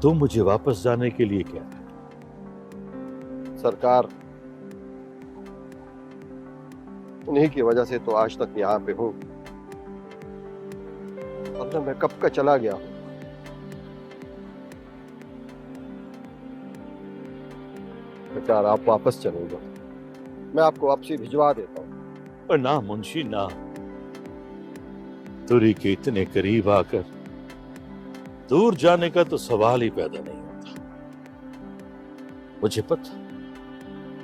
तुम मुझे वापस जाने के लिए कह रहे सरकार, उन्हीं की वजह से तो आज तक यहाँ पे हूँ, वरना मैं कब का चला गया हूँ। सरकार, आप वापस चलेंगे, मैं आपको वापसी भिजवा देता हूँ। पर ना मुंशी ना, तुरी के इतने करीब आकर दूर जाने का तो सवाल ही पैदा नहीं होता।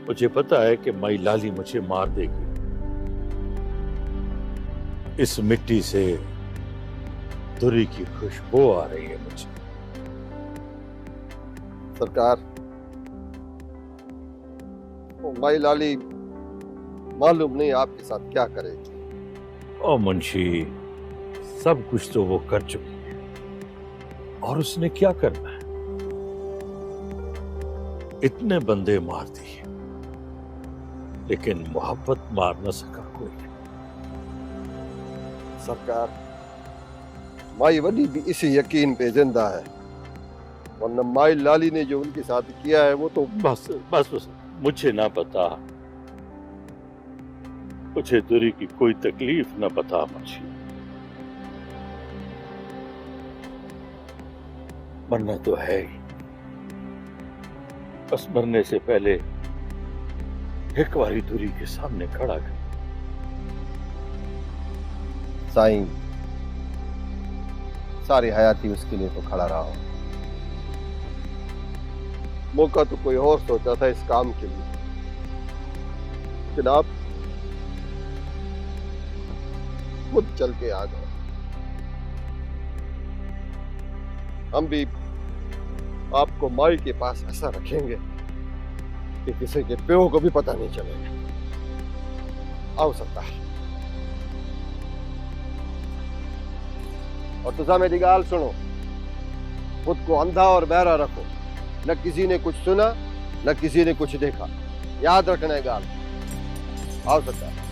मुझे पता है कि माई लाली मुझे मार देगी। इस मिट्टी से तुरी की खुशबू आ रही है मुझे। सरकार, वो माई लाली मालूम नहीं आपके साथ क्या करेगी। ओ मुंशी, सब कुछ तो वो कर चुकी है, और उसने क्या करना है? इतने बंदे मार दिए, लेकिन मोहब्बत मार न सका कोई। सरकार, माई वली भी इसी यकीन पे जिंदा है, वरना माई लाली ने जो उनके साथ किया है वो तो बस बस बस, मुझे ना पता, मुझे तुरी की कोई तकलीफ न पता मुझे। मरना तो है ही, बस मरने से पहले एक बारी तुरी के सामने खड़ा कर। साईं, सारी हयाती उसके लिए तो खड़ा रहा हूं। मौका तो कोई और सोचा था इस काम के लिए, लेकिन आप खुद चल के आ गए। हम भी आपको माई के पास ऐसा रखेंगे कि किसी के प्यो को भी पता नहीं चलेगा। आओ सरकार। और तुझा मेरी गाल सुनो, खुद को अंधा और बहरा रखो। न किसी ने कुछ सुना, न किसी ने कुछ देखा, याद रखना है गाल। आओ सरकार।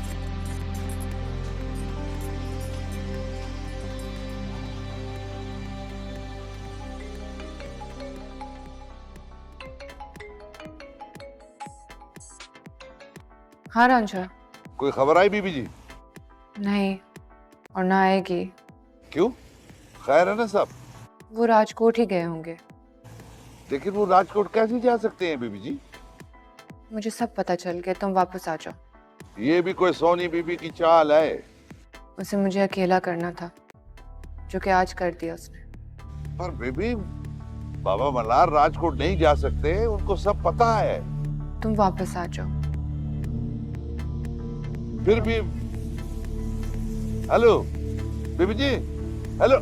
हाँ रांझा। कोई खबर आई बीबी जी? नहीं, और ना आएगी। क्यों? खैर है ना सब? वो राजकोट ही गए होंगे। लेकिन वो राजकोट कैसे जा सकते हैं बीबी जी? मुझे सब पता चल गया, तुम वापस आ जाओ। ये भी कोई सोनी बीबी की चाल है? उसे मुझे अकेला करना था, जो कि आज कर दिया उसने। पर बीबी, बाबा मल्हार राजकोट नहीं जा सकते, उनको सब पता है। तुम वापस आ जाओ। फिर भी हेलो बीबी जी, हेलो।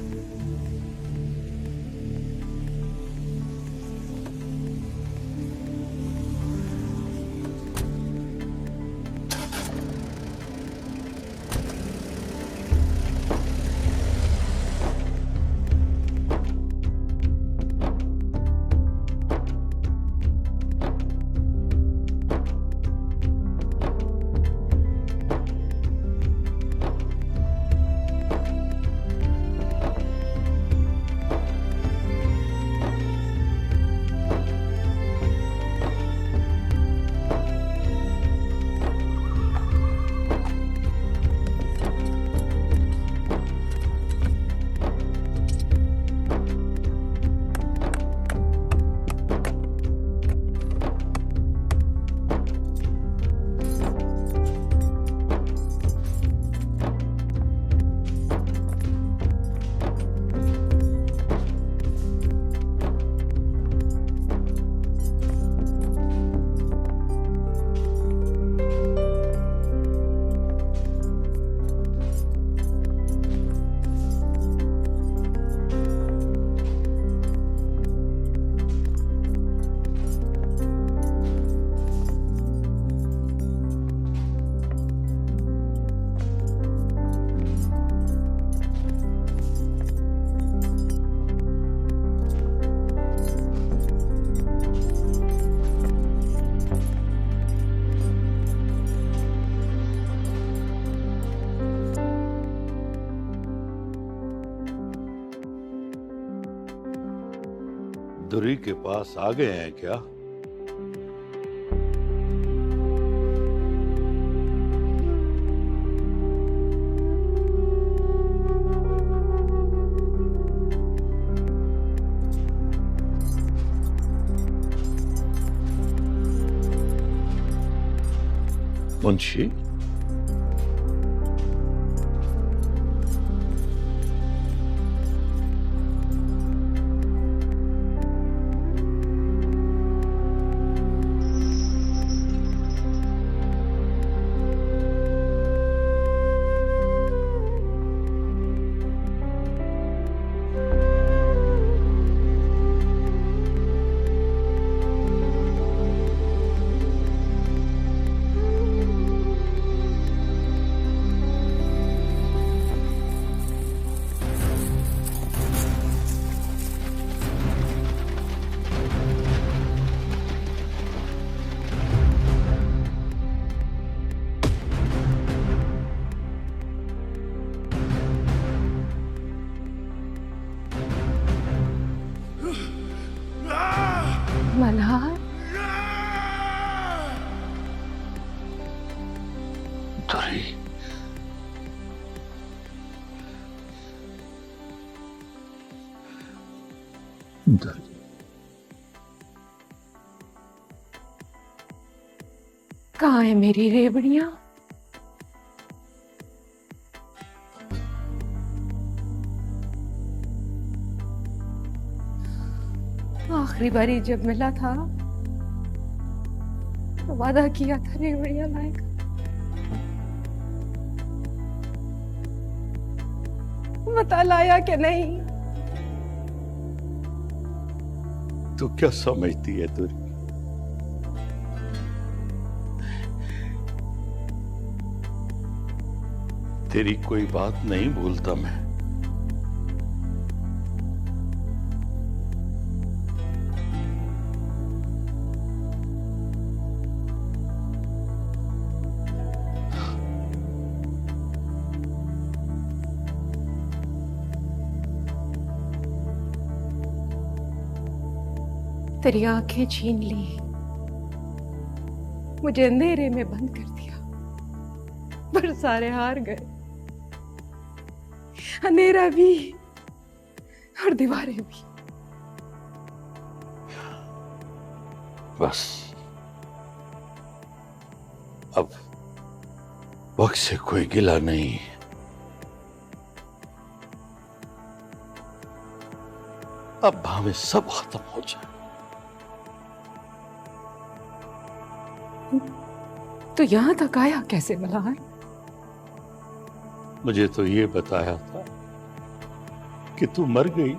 दुरी के पास आ गए हैं क्या? मुंशी, मल्हार, दुरी, दुरी, कहाँ है मेरी रेवड़ियां? आखिरी बारी जब मिला था तो वादा किया था रेवड़ियां लाएगा। बता लाया कि नहीं? तू क्या समझती है दुरी? तेरी कोई बात नहीं भूलता मैं। तेरी आंखें छीन ली, मुझे अंधेरे में बंद कर दिया, पर सारे हार गए। अंधेरा भी और दीवारें भी। बस अब वक्त से कोई गिला नहीं। अब हमें सब खत्म हो जाए। तो यहां तक आया कैसे मल्हार? मुझे तो ये बताया था कि तू मर गई।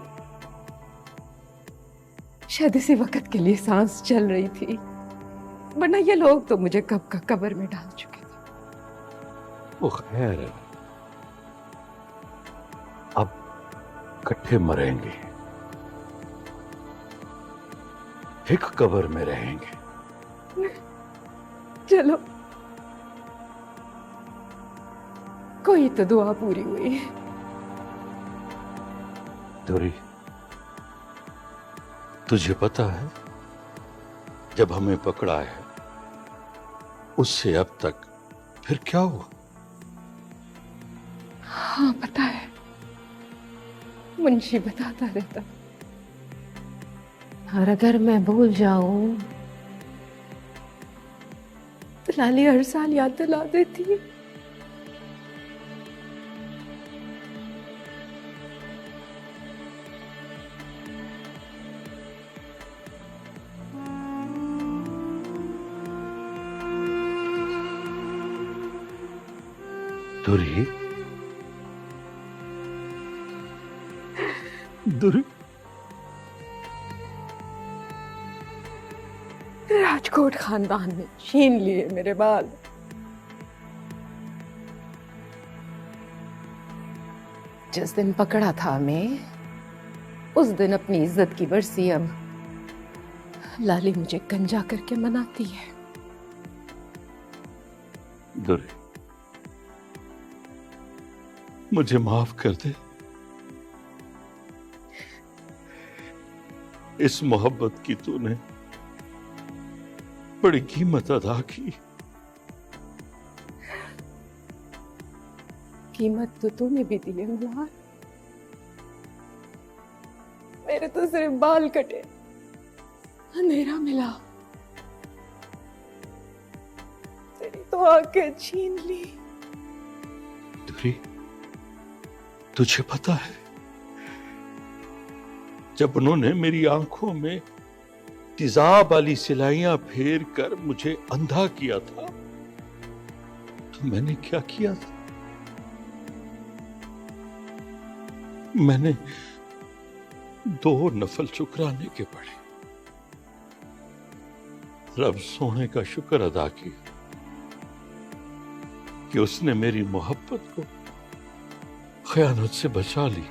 शायद इसी वक्त के लिए सांस चल रही थी, वरना ये लोग तो मुझे कब का कब्र में डाल चुके थे। वो खैर है, अब इकट्ठे मरेंगे, एक कब्र में रहेंगे। चलो, कोई तो दुआ पूरी हुई। दुरी, तुझे पता है जब हमें पकड़ा है उससे अब तक फिर क्या हुआ? हाँ पता है, मुंशी बताता रहता। और अगर मैं भूल जाऊं तो लाली हर साल याद दिला देती है। दुरी, दुरी, राजकोट खानदान ने छीन लिए मेरे बाल। जिस दिन पकड़ा था मैं, उस दिन अपनी इज्जत की बरसी अब लाली मुझे गंजा करके मनाती है। दुरी, मुझे माफ कर दे। इस मोहब्बत की तूने बड़ी कीमत अदा की। कीमत तो तूने भी दी है मल्हार। मेरे तो सिर्फ बाल कटे, अंधेरा मिला, तेरी तो आंखें छीन ली। दूरी, तुझे पता है जब उन्होंने मेरी आंखों में तेजाब वाली सिलाइयां फेर कर मुझे अंधा किया था तो मैंने क्या किया था? मैंने 2 नफल शुक्राने के पढ़े, रब सोने का शुक्र अदा किया कि उसने मेरी मोहब्बत को खयानत से बचा ली।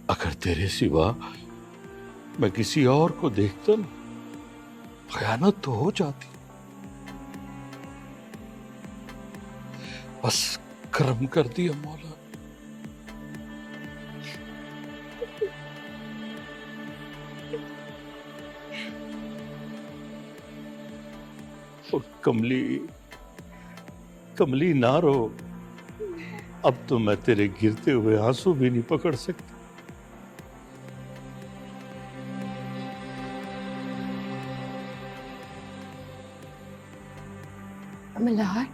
अगर तेरे सिवा मैं किसी और को देखता ना, खयानत तो हो जाती। बस करम कर दिया मौला। कमली, कमली ना रो, अब तो मैं तेरे गिरते हुए आंसू भी नहीं पकड़ सकती। मल्हार,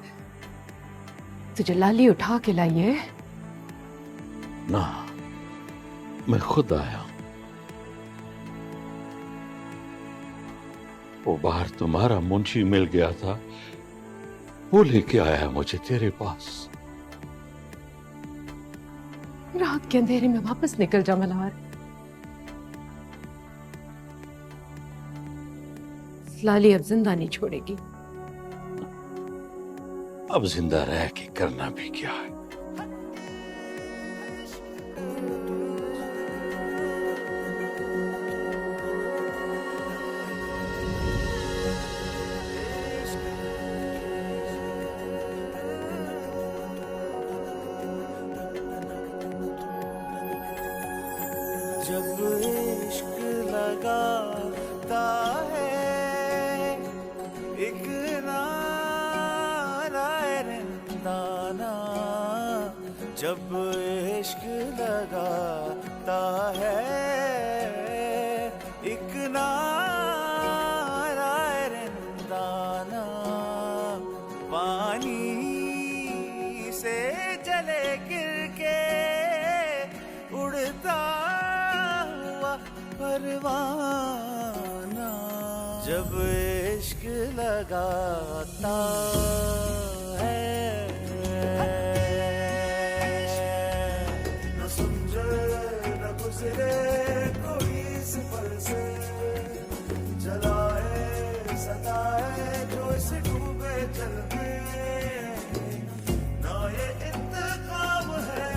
तुझे लाली उठा के लाई है? ना, मैं खुद आया। वो बाहर तुम्हारा मुंशी मिल गया था, वो लेके आया मुझे तेरे पास। रात के अंधेरे में वापस निकल जा मल्हार। लाली अब जिंदा नहीं छोड़ेगी। अब जिंदा रह के करना भी क्या है? जब इश्क लगाता है एक नारायणदाना, जब इश्क लगाता है एक नारायणदाना, पानी से जले गिर के उड़ता परवाना, जब इश्क लगाता है। न समझे न गुजरे कोई सफर से, जलाए सताए जो इस डूबे जल में, ना ये इंतकाम है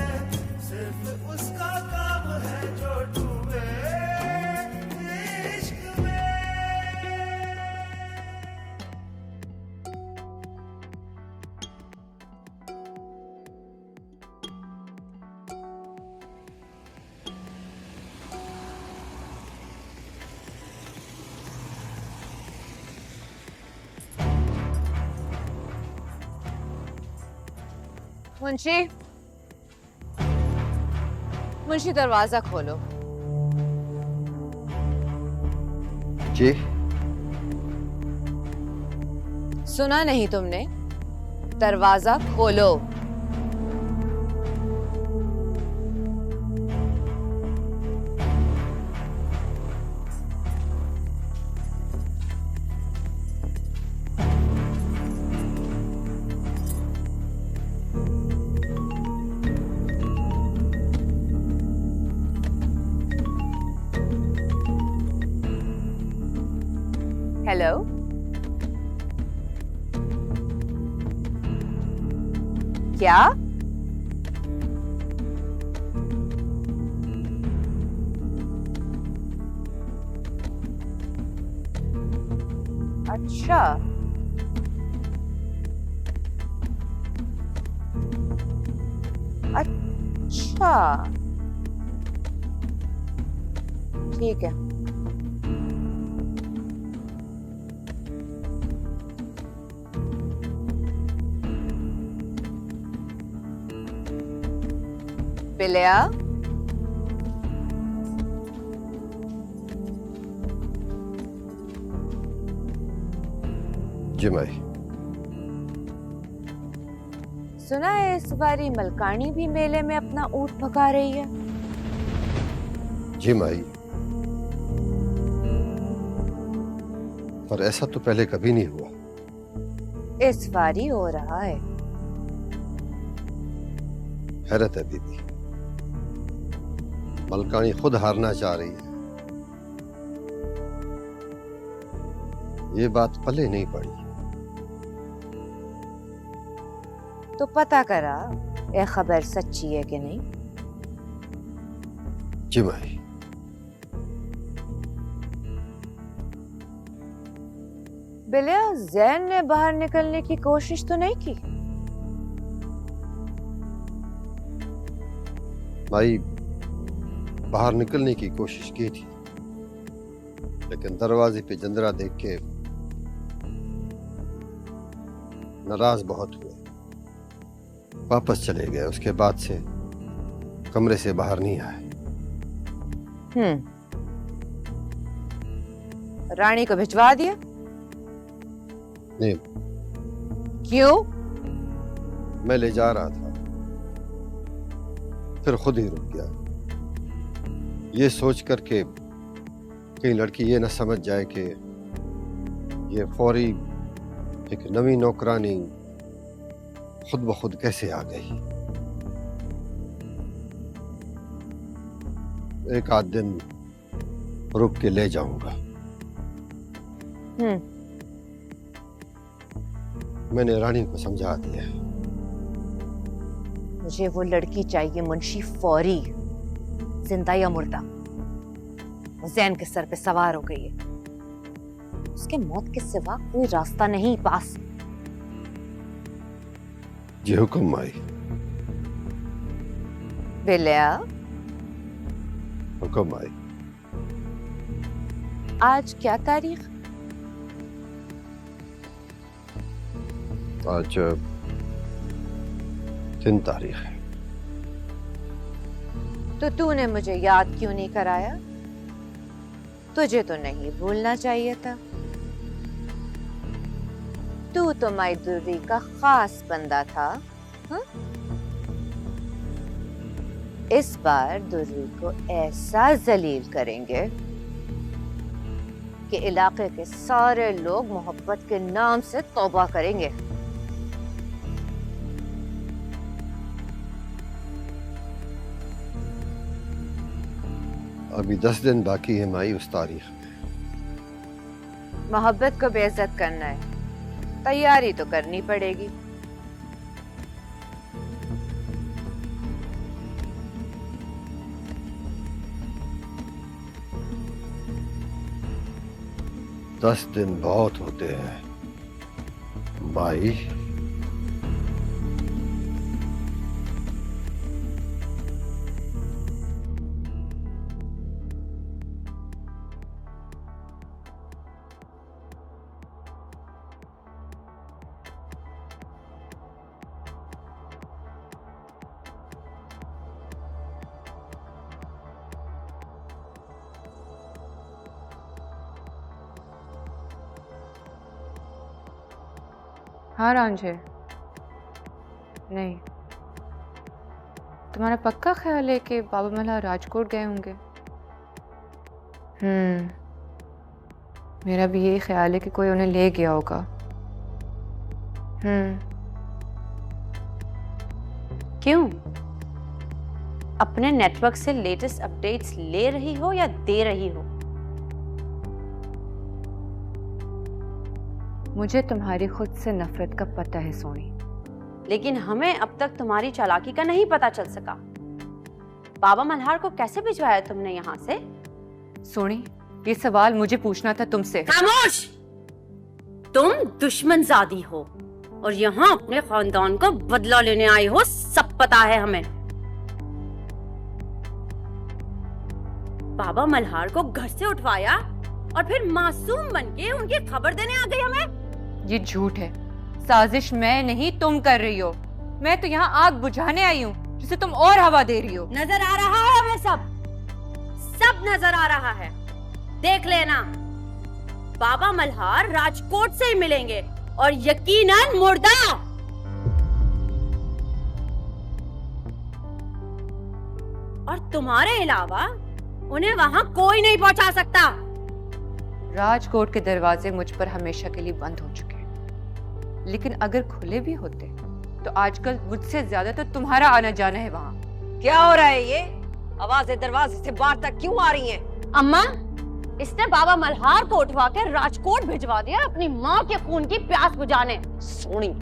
सिर्फ उसका काम है जो डूबे इश्क में। मुंशी, मुंशी दरवाजा खोलो। जी, सुना नहीं तुमने? दरवाजा खोलो। हेलो, क्या? अच्छा, अच्छा, ठीक है। पिलिया, जी माई। सुना है इस बारी मलकानी भी मेले में अपना ऊंट भगा रही है। जी माई, पर ऐसा तो पहले कभी नहीं हुआ। इस बारी हो रहा है। हैरत है बीबी, मलकानी खुद हारना चाह रही है। ये बात पल्ले नहीं पड़ी। तो पता करा ये खबर सच्ची है कि नहीं। जी माई। बिलिया, जैन ने बाहर निकलने की कोशिश तो नहीं की? माई, बाहर निकलने की कोशिश की थी, लेकिन दरवाजे पे जंदरा देख के नाराज बहुत हुए, वापस चले गए। उसके बाद से कमरे से बाहर नहीं आए। रानी को भिजवा दिया? नहीं, क्यों? मैं ले जा रहा था, फिर खुद ही रुक गया, ये सोच कर के कहीं लड़की ये ना समझ जाए कि ये फौरी एक नवी नौकरानी खुद ब खुद कैसे आ गई। एक आध दिन रुक के ले जाऊंगा। मैंने रानी को समझा दिया। मुझे वो लड़की चाहिए मुंशी फौरी, जिंदा या मुर्दा। वो जैन के सर पे सवार हो गई है, उसके मौत के सिवा कोई रास्ता नहीं पास। जी हुक्म आई। बिलिया, हुक्म आई। आज क्या तारीख? आज 3 तारीख है। तो तूने मुझे याद क्यों नहीं कराया? तुझे तो नहीं भूलना चाहिए था। तू तो माई दुर्री का खास बंदा था। हा? इस बार दुर्री को ऐसा जलील करेंगे कि इलाके के सारे लोग मोहब्बत के नाम से तौबा करेंगे। अभी 10 दिन बाकी है माई उस तारीख में। मोहब्बत को बेइज्जत करना है, तैयारी तो करनी पड़ेगी। दस दिन बहुत होते हैं माई। हाँ रांझे, नहीं, तुम्हारा पक्का ख्याल है कि बाबा मल्हार राजकोट गए होंगे? मेरा भी यही ख्याल है कि कोई उन्हें ले गया होगा। क्यों? अपने नेटवर्क से लेटेस्ट अपडेट्स ले रही हो या दे रही हो? मुझे तुम्हारी खुद से नफरत का पता है सोनी, लेकिन हमें अब तक तुम्हारी चालाकी का नहीं पता चल सका। बाबा मल्हार को कैसे भिजवाया तुमने यहाँ से? सोनी, ये सवाल मुझे पूछना था तुमसे। खामोश! तुम दुश्मनजादी हो और यहाँ अपने खानदान का बदला लेने आई हो, सब पता है हमें। बाबा मल्हार को घर से उठवाया और फिर मासूम बनके उनकी खबर देने आ गई हमें। ये झूठ है, साजिश मैं नहीं तुम कर रही हो। मैं तो यहाँ आग बुझाने आई हूँ जिसे तुम और हवा दे रही हो। नजर आ रहा है हमें, सब नजर आ रहा है। देख लेना, बाबा मल्हार राजकोट से ही मिलेंगे और यकीनन मुर्दा। और तुम्हारे अलावा उन्हें वहां कोई नहीं पहुंचा सकता। राजकोट के दरवाजे मुझ पर हमेशा के लिए बंद हो चुके हैं, लेकिन अगर खुले भी होते तो आजकल मुझसे ज्यादा तो तुम्हारा आना जाना है वहां। क्या हो रहा है ये? आवाजें दरवाजे से बाहर तक क्यों आ रही हैं? अम्मा, इसने बाबा मल्हार को उठवा के राजकोट भिजवा दिया अपनी माँ के खून की प्यास बुझाने। सोनी,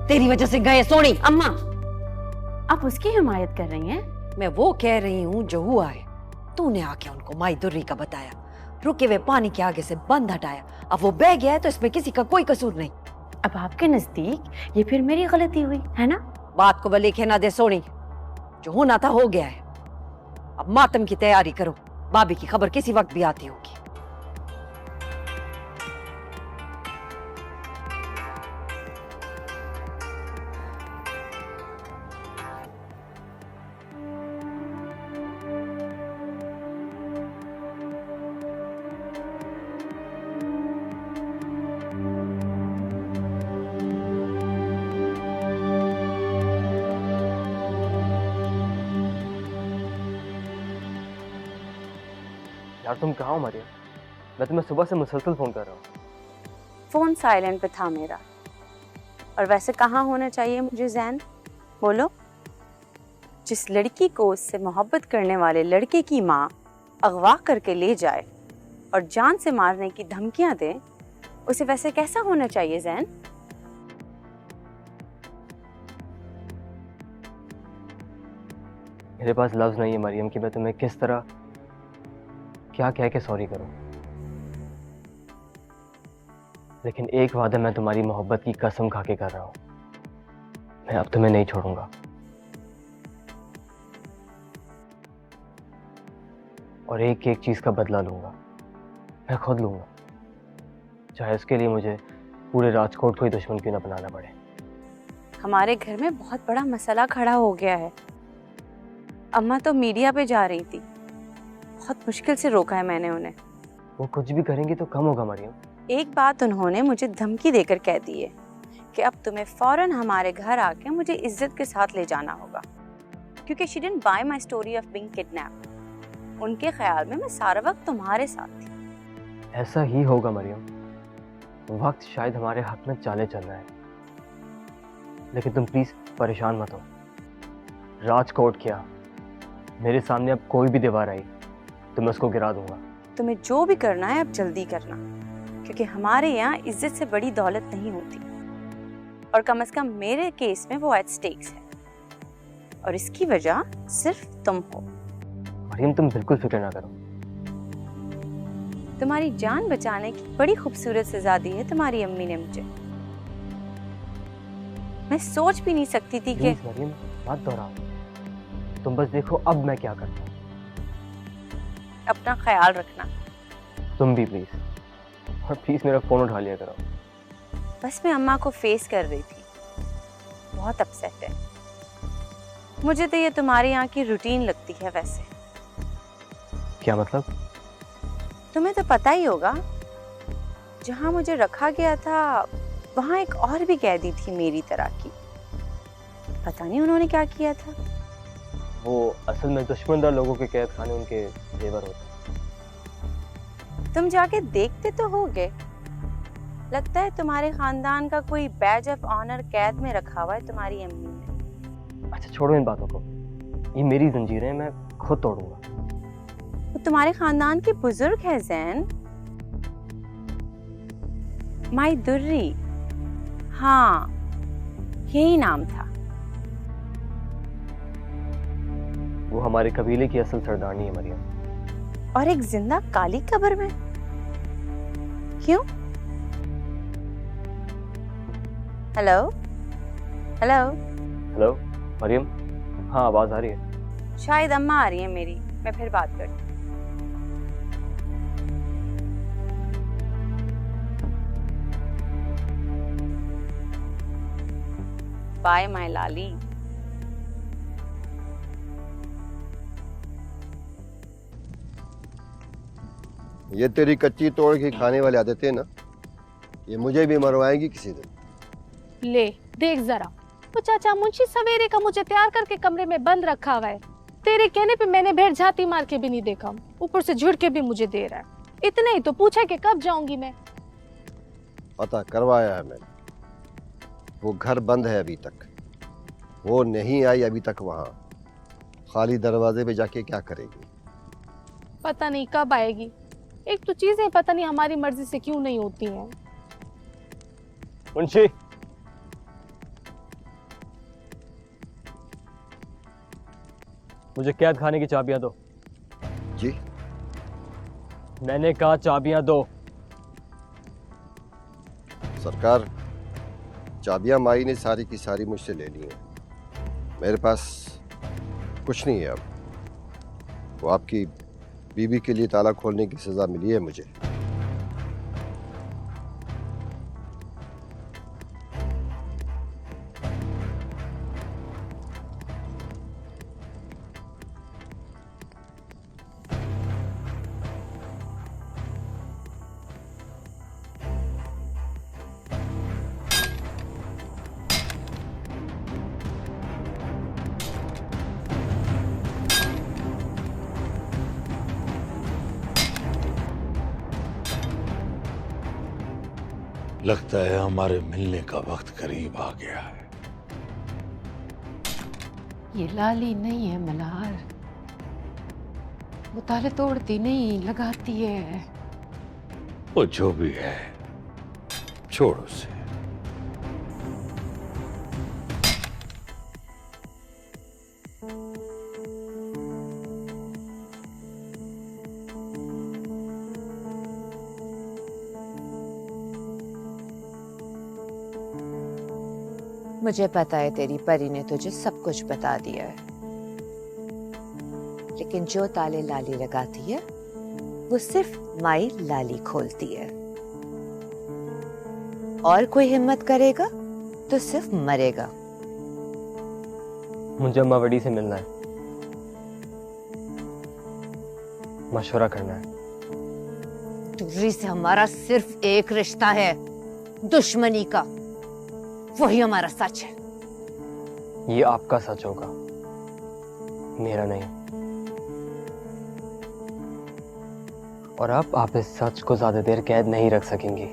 तेरी वजह से गए सोनी। अम्मा, आप उसकी हिमायत कर रही हैं? मैं वो कह रही हूँ जो हुआ है। तूने आके उनको माई दुर्री का बताया, रुके हुए पानी के आगे से बंद हटाया, अब वो बह गया है तो इसमें किसी का कोई कसूर नहीं। अब आपके नजदीक ये फिर मेरी गलती हुई है ना? बात को बले कहना दे सोनी, जो होना था हो गया है। अब मातम की तैयारी करो, भाभी की खबर किसी वक्त भी आती होगी। यार तुम कहाँ हो मरियम? मैं तुम्हें सुबह से मुसलसल फोन कर रहा हूँ। फोन साइलेंट पे था मेरा। और वैसे कहाँ होना चाहिए मुझे ज़ैन? बोलो। जिस लड़की को उससे मोहब्बत करने वाले लड़के की माँ अगवा करके ले जाए और जान से मारने की धमकियां दे, उसे वैसे कैसा होना चाहिए ज़ैन? मेरे पास लफ्ज नहीं है मरियम कि मैं तुम्हें किस तरह क्या कह के सॉरी करूं। लेकिन एक वादा मैं तुम्हारी मोहब्बत की कसम खा के कर रहा हूं, मैं अब तुम्हें नहीं छोड़ूंगा। और एक एक चीज का बदला लूंगा, मैं खुद लूंगा, चाहे उसके लिए मुझे पूरे राजकोट को ही दुश्मन क्यों ना बनाना पड़े। हमारे घर में बहुत बड़ा मसला खड़ा हो गया है। अम्मा तो मीडिया पे जा रही थी, बहुत मुश्किल से रोका है मैंने उन्हें। वो कुछ भी करेंगी तो कम होगा मरियम। एक बात उन्होंने मुझे धमकी देकर कह दी है कि अब तुम्हें फौरन हमारे घर आके मुझे इज्जत के साथ ले जाना होगा, क्योंकि she didn't buy my story of being kidnapped. उनके ख्याल में मैं सारा वक्त तुम्हारे साथ थी। ऐसा ही होगा मरियम, वक्त शायद हमारे हक में चाले चल रहा है, लेकिन तुम प्लीज परेशान मत हो। राजकोट क्या, मेरे सामने अब कोई भी दीवार आई तो मैं उसको गिरा दूंगा। तुम्हें जो भी करना है अब जल्दी करना, क्योंकि हमारे यहाँ इज्जत से बड़ी दौलत नहीं होती, और कम से कम मेरे केस में वो एट स्टेक्स है, और इसकी वजह सिर्फ तुम हो। मरियम तुम बिल्कुल फिक्र ना करो। तुम्हारी जान बचाने की बड़ी खूबसूरत सजा दी है तुम्हारी अम्मी ने मुझे। मैं सोच भी नहीं सकती थी कि। मरियम मत दोहराओ, तुम बस देखो अब मैं क्या करता हूँ। अपना ख्याल रखना। तुम भी प्लीज, और प्लीज मेरा फोन उठा लिया करो। बस मैं अम्मा को फेस कर रही थी, बहुत अपसेट है। मुझे तो ये तुम्हारे यहाँ की रूटीन लगती है। वैसे क्या मतलब? तुम्हें तो पता ही होगा, जहाँ मुझे रखा गया था वहाँ एक और भी कैदी थी मेरी तरह की। पता नहीं उन्होंने क्या किया था। वो असल में दुश्मनदार लोगों के कैद खाने उनके जेवर होते। तुम जाके देखते तो होगे, लगता है तुम्हारे खानदान का कोई बैज ऑफ ऑनर कैद में रखा हुआ है तुम्हारी अम्मी ने। अच्छा छोड़ो इन बातों को, ये मेरी जंजीरें मैं खुद तोड़ूंगा। वो तुम्हारे खानदान की बुजुर्ग है ज़ैन, माई दुर्री। हाँ, यही नाम था। वो हमारे कबीले की असल सरदारनी है मरियम। और एक जिंदा काली कब्र में? क्यों? हेलो हेलो हेलो मरियम, हाँ आवाज आ रही है। शायद अम्मा आ रही है मेरी, मैं फिर बात करती हूँ। बाय माय लाली। ये तेरी कच्ची तोड़ के खाने वाली आदतें ना, ये मुझे भी मरवाएंगी किसी दिन। ले देख जरा, वो चाचा मुंशी सवेरे का मुझे तैयार करके कमरे में बंद रखा हुआ है। तेरे कहने पे मैंने भेड़ झाती मार के भी नहीं देखा, ऊपर से झुड़ के भी मुझे दे रहा है। इतने ही तो पूछा कि कब जाऊंगी मैं। पता करवाया है मैंने, वो घर बंद है अभी तक, वो नहीं आई अभी तक वहां। खाली दरवाजे पे जाके क्या करेगी? पता नहीं कब आएगी। एक तो चीजें पता नहीं हमारी मर्जी से क्यों नहीं होती हैं। मुंशी, मुझे कैद खाने की चाबियां दो। जी? मैंने कहा चाबियां दो। सरकार, चाबियां माई ने सारी की सारी मुझसे ले ली हैं। मेरे पास कुछ नहीं है अब। वो आपकी बीवी के लिए ताला खोलने की सजा मिली है मुझे। लगता है हमारे मिलने का वक्त करीब आ गया है। ये लाली नहीं है मल्हार, वो ताले तोड़ती नहीं, लगाती है। वो जो भी है, छोड़ उसे। मुझे पता है तेरी परी ने तुझे सब कुछ बता दिया है, लेकिन जो ताले लाली लगाती है वो सिर्फ माई लाली खोलती है। और कोई हिम्मत करेगा तो सिर्फ मरेगा। मुझे अम्मा बड़ी से मिलना है, मशवरा करना है। तुर्री से हमारा सिर्फ एक रिश्ता है, दुश्मनी का। वही हमारा सच है। ये आपका सच होगा, मेरा नहीं। और अब आप इस सच को ज्यादा देर कैद नहीं रख सकेंगी।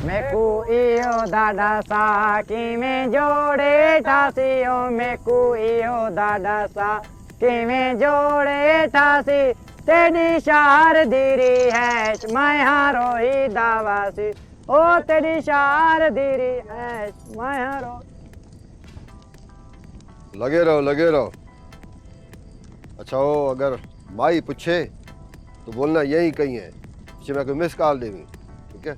मेकू इयो दादा सा कि में जोड़े ठासी। ओ मेकू इयो दादा सा कि में जोड़े ठासी। तेरी शार धीरी है मैं हारो ही दावासी। ओ तेरी शार धीरी है मैं हारो। लगे रहो लगे रहो। अच्छा हो, अगर माई पूछे तो बोलना यही कहीं है, पीछे मैं कोई मिस कॉल देवी। ठीक है,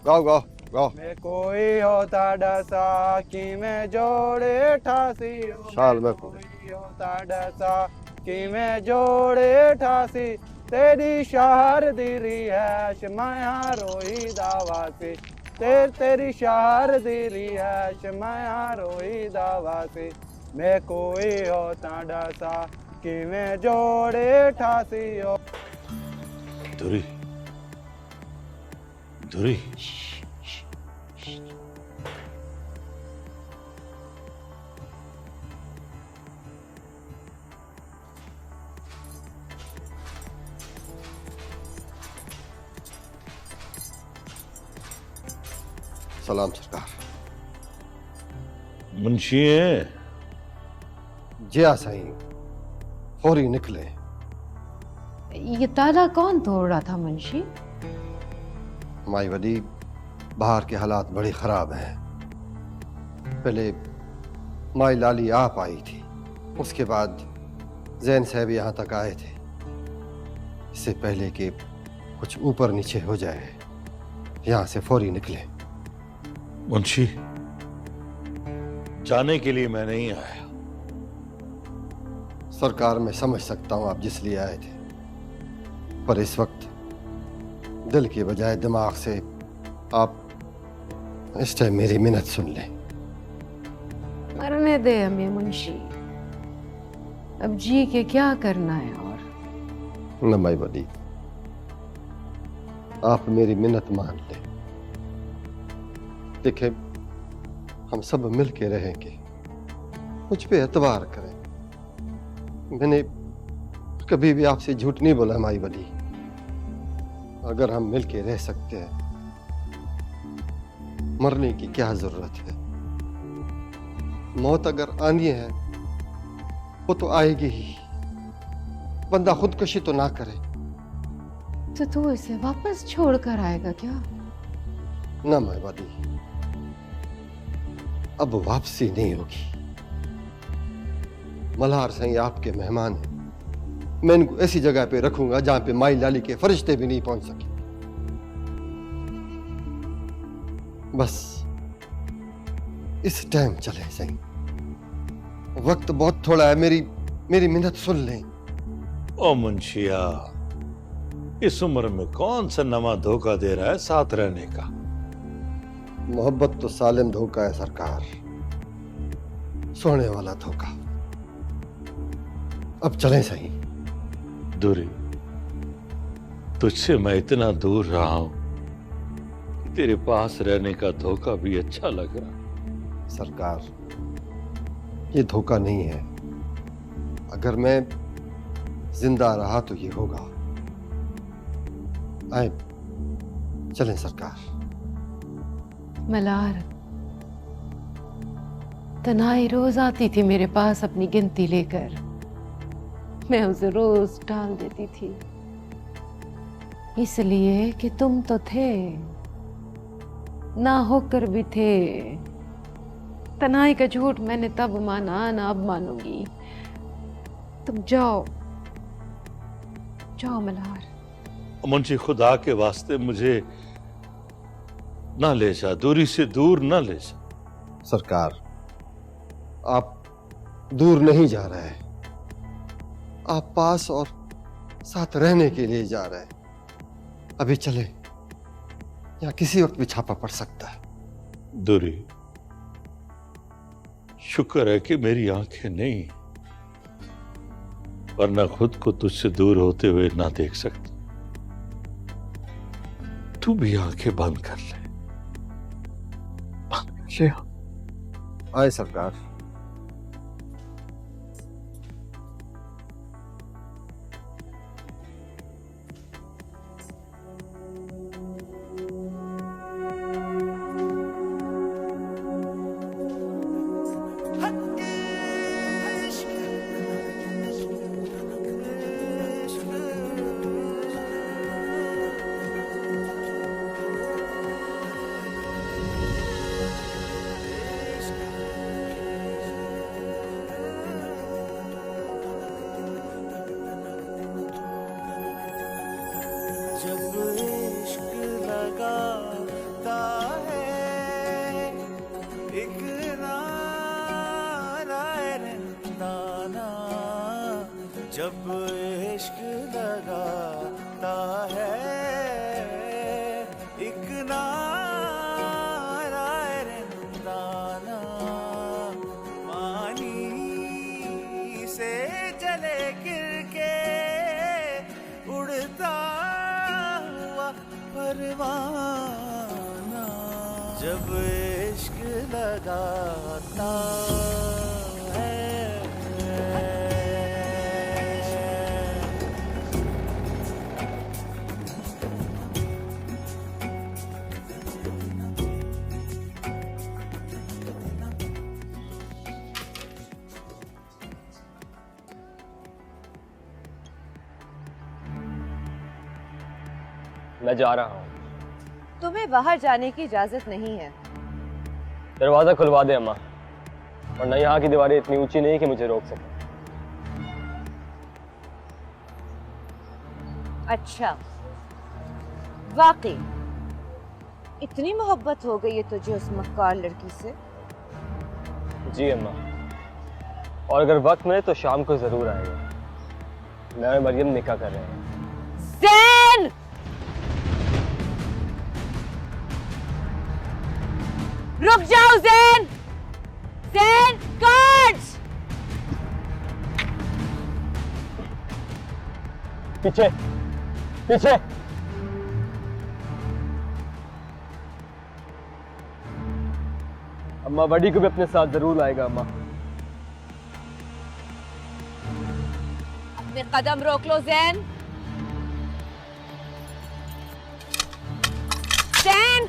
गाओ गाओ गाओ। मैं कोई होता डसा कि मैं जोड़े ठासी। शाल में कोई होता डसा कि मैं जोड़े ठासी। तेरी शहर दिरी है माया रोही दावासी। तेरी शहर दिरी है माया रोही दावासी। मैं कोई होता डसा कि मैं जोड़े ठासी। धुरी धुरी, सलाम सरकार। मुंशी हैं? जिया साईं, फौरी निकले। ये ताला कौन तोड़ रहा था मुंशी? माई वडी, बाहर के हालात बड़े खराब हैं। पहले माई लाली आप आई थी, उसके बाद जैन साहब यहाँ तक आए थे। इससे पहले कि कुछ ऊपर नीचे हो जाए, यहाँ से फौरी निकले। मुंशी, जाने के लिए मैं नहीं आया। सरकार, मैं समझ सकता हूँ आप जिस लिए आए थे, पर इस वक्त दिल के बजाय दिमाग से आप इस टाइम मेरी मिन्नत सुन लें। मरने दे हमें मुंशी, अब जी के क्या करना है। और न माई बदी, आप मेरी मिन्नत मान लें। देखें, हम सब मिल के रहेंगे, मुझ पे एतबार करें। मैंने कभी भी आपसे झूठ नहीं बोला माई बदी। अगर हम मिल के रह सकते हैं, मरने की क्या जरूरत है। मौत अगर आनी है वो तो आएगी ही, बंदा खुदकुशी तो ना करे। तो तू इसे वापस छोड़ कर आएगा क्या? ना माई बदी, अब वापसी नहीं होगी। मल्हार साईं आपके मेहमान हैं, मैं इनको ऐसी जगह पे रखूंगा जहां पे माई लाली के फरिश्ते भी नहीं पहुंच सके। बस इस टाइम चले सही, वक्त बहुत थोड़ा है। मेरी मिन्नत सुन लें। ओ मुंशिया, इस उम्र में कौन सा नवा धोखा दे रहा है साथ रहने का? मोहब्बत तो सालिम धोखा है सरकार, सोने वाला धोखा। अब चलें सही। दूरी, तुझसे मैं इतना दूर रहा हूं कि तेरे पास रहने का धोखा भी अच्छा लग रहा। सरकार, ये धोखा नहीं है। अगर मैं जिंदा रहा तो ये होगा। आए, चलें सरकार। मल्हार, तन्हाई रोज आती थी मेरे पास अपनी गिनती लेकर, मैं उसे रोज डाल देती थी, इसलिए कि तुम तो थे, ना होकर भी थे। तन्हाई का झूठ मैंने तब माना, ना अब मानूंगी। तुम जाओ, जाओ मल्हार। मुंशी, खुदा के वास्ते मुझे ना ले जा, दूरी से दूर ना ले जा। सरकार, आप दूर नहीं जा रहे, आप पास और साथ रहने के लिए जा रहे हैं। अभी चले, या किसी वक्त भी छापा पड़ सकता है। दूरी, शुक्र है कि मेरी आंखें नहीं, वरना खुद को तुझसे दूर होते हुए ना देख सकता। तू भी आंखें बंद कर ले। आए सरकार। जब इश्क लगाता है एक नारायणदाना, जब इश्क लगाता है एक नारायणदाना, पानी से जले गिर के उड़ता परवाना, जब इश्क लगाता है। मैं जा रहा हूँ। तुम्हें बाहर जाने की इजाजत नहीं है। दरवाजा खुलवा दे अम्मा, वरना यहाँ की दीवारें इतनी ऊंची नहीं कि मुझे रोक सके। अच्छा, वाकई इतनी मोहब्बत हो गई है तुझे उस मक्कार लड़की से? जी अम्मा, और अगर वक्त मिले तो शाम को जरूर आएगा। मैं और मरियम निकाह कर रहे हैं। ज़ैन! रुक जाओ ज़ैन! ज़ैन, गार्ड्स! पीछे पीछे। अम्मा बड़ी को भी अपने साथ जरूर लाएगा। अम्मा अपने कदम रोक लो ज़ैन। ज़ैन!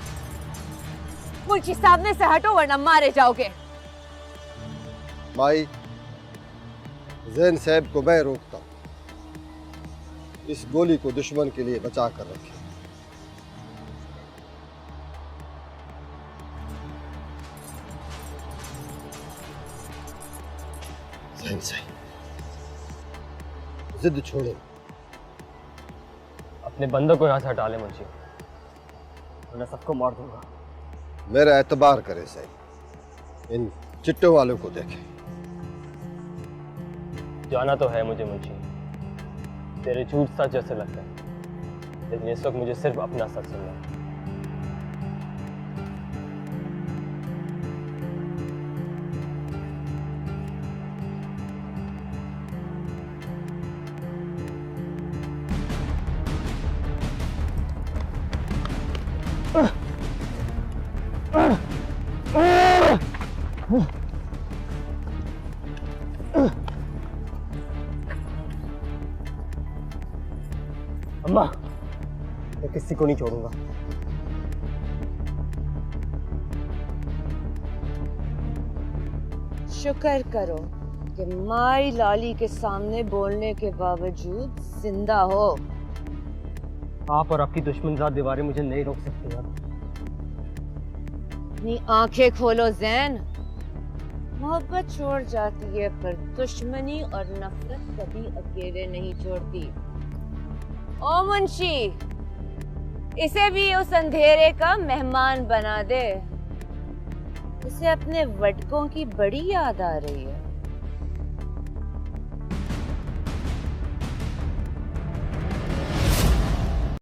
मुझे सामने से हटो वरना मारे जाओगे। माई, जैन साहब को मैं रोकता हूँ। इस गोली को दुश्मन के लिए बचा कर रखें। जैन साहब, जिद छोड़ो। अपने बंदों को यहाँ से हटा ले मुंशी, वरना सबको मार दूंगा। मेरा एतबार करे साहब, इन चिट्टों वालों को देखें। जाना तो है मुझे मुंशी, तेरे झूठ सच जैसे लगता है, लेकिन इस वक्त मुझे सिर्फ अपना सच सुनना है। अम्मा, मैं किसी को नहीं छोड़ूंगा। शुक्र करो कि माई लाली के सामने बोलने के बावजूद जिंदा हो। आप और आपकी दुश्मनज़ाद दीवारें मुझे नहीं रोक सकती यार। अपनी आंखें खोलो ज़ैन। मोहब्बत छोड़ जाती है पर दुश्मनी और नफरत कभी अकेले नहीं छोड़ती। ओ मुंशी, इसे भी उस अंधेरे का मेहमान बना दे। उसे अपने वटकों की बड़ी याद आ रही है।